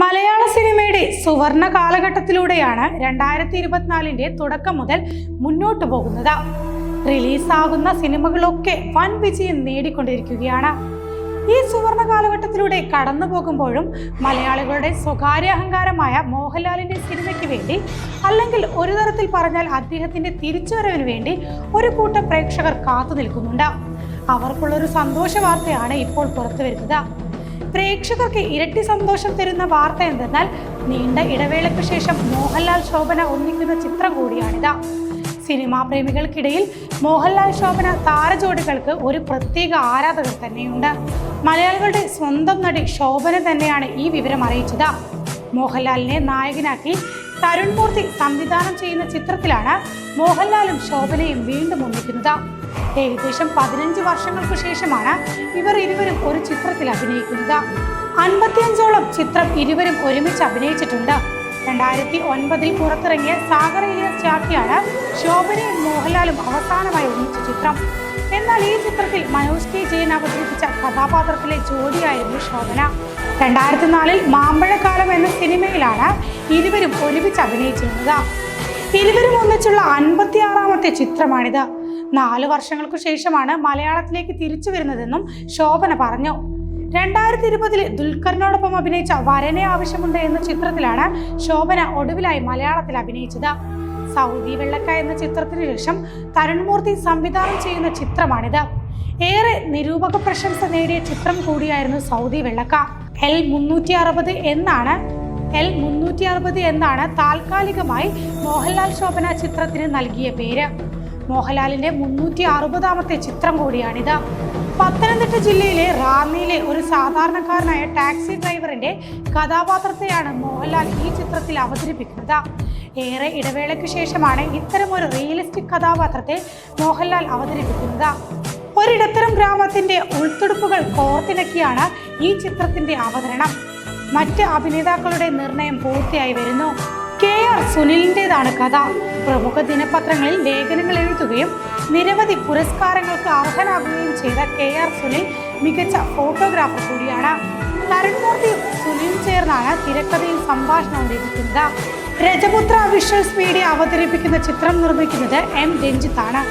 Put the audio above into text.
മലയാള സിനിമയുടെ സുവർണ കാലഘട്ടത്തിലൂടെയാണ് 2024 തുടക്കം മുതൽ മുന്നോട്ടു പോകുന്നത്. റിലീസാകുന്ന സിനിമകളൊക്കെ വൻ വിജയം നേടിക്കൊണ്ടിരിക്കുകയാണ്. ഈ സുവർണ കാലഘട്ടത്തിലൂടെ കടന്നു പോകുമ്പോഴും മലയാളികളുടെ സ്വകാര്യ അഹങ്കാരമായ മോഹൻലാലിന്റെ സിനിമയ്ക്ക് വേണ്ടി, അല്ലെങ്കിൽ ഒരു തരത്തിൽ പറഞ്ഞാൽ അദ്ദേഹത്തിന്റെ തിരിച്ചുവരവിന് വേണ്ടി ഒരു കൂട്ടം പ്രേക്ഷകർ കാത്തു നിൽക്കുന്നുണ്ട്. അവർക്കുള്ളൊരു സന്തോഷ വാർത്തയാണ് ഇപ്പോൾ പുറത്തു വരുന്നത്. പ്രേക്ഷകർക്ക് ഇരട്ടി സന്തോഷം തരുന്ന വാർത്ത എന്തെന്നാൽ, നീണ്ട ഇടവേളയ്ക്ക് ശേഷം മോഹൻലാൽ ശോഭന ഒന്നിക്കുന്ന ചിത്രം കൂടിയാണിത്. സിനിമാ പ്രേമികൾക്കിടയിൽ മോഹൻലാൽ ശോഭന താരജോഡികൾക്ക് ഒരു പ്രത്യേക ആരാധകർ തന്നെയുണ്ട്. മലയാളികളുടെ സ്വന്തം നടി ശോഭന തന്നെയാണ് ഈ വിവരം അറിയിച്ചത്. മോഹൻലാലിനെ നായകനാക്കി തരുൺ മൂർത്തി സംവിധാനം ചെയ്യുന്ന ചിത്രത്തിലാണ് മോഹൻലാലും ശോഭനയും വീണ്ടും ഒന്നിക്കുന്നത്. ഏകദേശം 15 വർഷങ്ങൾക്കു ശേഷമാണ് ഇവർ ഇരുവരും ഒരു ചിത്രത്തിൽ അഭിനയിക്കുന്നത്. 55ഓളം ചിത്രം ഇരുവരും ഒരുമിച്ച് അഭിനയിച്ചിട്ടുണ്ട്. 2009 പുറത്തിറങ്ങിയ സാഗർ ഇലിയാസ് ചാക്കിയാണ് ശോഭനയും മോഹൻലാലും അവസാനമായി ഒന്നിച്ച ചിത്രം. എന്നാൽ ഈ ചിത്രത്തിൽ മനോജ് കെ ജയൻ അവതരിപ്പിച്ച കഥാപാത്രത്തിലെ ജോഡിയായിരുന്നു ശോഭന. 2004 മാമ്പഴക്കാലം എന്ന സിനിമയിലാണ് ഇരുവരും ഒരുമിച്ച് അഭിനയിച്ചിരുന്നത്. ഇരുവരും ഒന്നിച്ചുള്ള 56ാമത്തെ ചിത്രമാണിത്. 4 വർഷങ്ങൾക്കു ശേഷമാണ് മലയാളത്തിലേക്ക് തിരിച്ചു വരുന്നതെന്നും ശോഭന പറഞ്ഞു. 2020 ദുൽഖറിനോടൊപ്പം അഭിനയിച്ച വരനെ ആവശ്യമുണ്ട് എന്ന ചിത്രത്തിലാണ് ശോഭന ഒടുവിലായി മലയാളത്തിൽ അഭിനയിച്ചത്. സൗദി വെള്ളക്ക എന്ന ചിത്രത്തിന് ശേഷം തരുൺ മൂർത്തി സംവിധാനം ചെയ്യുന്ന ചിത്രമാണിത്. ഏറെ നിരൂപക പ്രശംസ നേടിയ ചിത്രം കൂടിയായിരുന്നു സൗദി വെള്ളക്ക. L360 എന്നാണ് താൽക്കാലികമായി മോഹൻലാൽ ശോഭന ചിത്രത്തിന് നൽകിയ പേര്. മോഹൻലാലിന്റെ 360ാമത്തെ ചിത്രം കൂടിയാണിത്. പത്തനംതിട്ട ജില്ലയിലെ റാന്നിയിലെ ഒരു സാധാരണക്കാരനായ ടാക്സി ഡ്രൈവറിന്റെ കഥാപാത്രത്തെയാണ് മോഹൻലാൽ ഈ ചിത്രത്തിൽ അവതരിപ്പിക്കുന്നത്. ഏറെ ഇടവേളയ്ക്ക് ശേഷമാണ് ഇത്തരമൊരു റിയലിസ്റ്റിക് കഥാപാത്രത്തെ മോഹൻലാൽ അവതരിപ്പിക്കുന്നത്. ഒരിടത്തരം ഗ്രാമത്തിന്റെ ഉൾത്തുടുപ്പുകൾ കോർത്തിണക്കിയാണ് ഈ ചിത്രത്തിന്റെ അവതരണം. മറ്റ് അഭിനേതാക്കളുടെ നിർണയം പൂർത്തിയായി വരുന്നു. KR സുനിലിൻ്റെതാണ് കഥ. പ്രമുഖ ദിനപത്രങ്ങളിൽ ലേഖനങ്ങൾ എഴുതുകയും നിരവധി പുരസ്കാരങ്ങൾക്ക് അർഹനാകുകയും ചെയ്ത KR സുനിൽ മികച്ച ഫോട്ടോഗ്രാഫർ കൂടിയാണ്. തരുൺ മൂർത്തിയും സുനിലും ചേർന്നാണ് തിരക്കഥയും സംഭാഷണവും രചിക്കുന്നത്. രജപുത്ര വിഷ്വൽസ് മീഡിയ അവതരിപ്പിക്കുന്ന ചിത്രം നിർമ്മിക്കുന്നത് M രഞ്ജിത്താണ്.